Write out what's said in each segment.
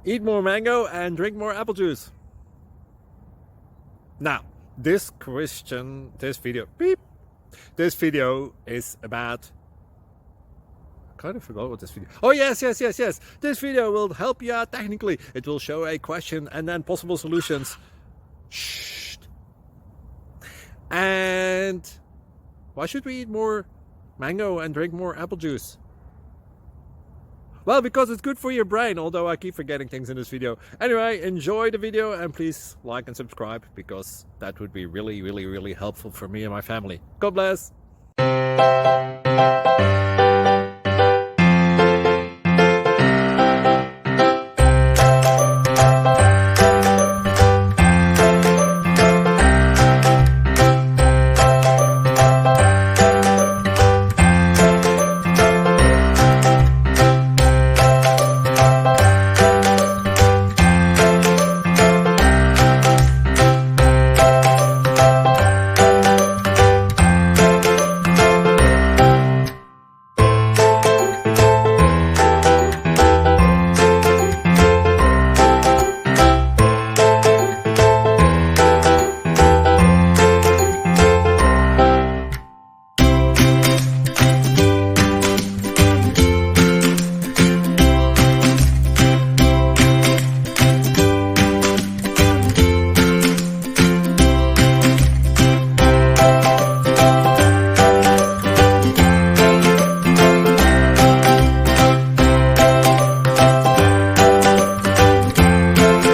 Eat more mango and drink more apple juice. Now, this video is about, I kind of forgot what this video. Oh yes. This video will help you out technically. It will show a question and then possible solutions. Shh. And why should we eat more mango and drink more apple juice? Well, because it's good for your brain, although I keep forgetting things in this video. Anyway, enjoy the video and please like and subscribe, because that would be really helpful for me and my family. God bless!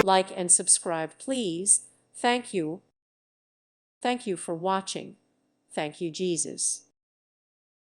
Like and subscribe, please. Thank you. Thank you for watching. Thank you, Jesus.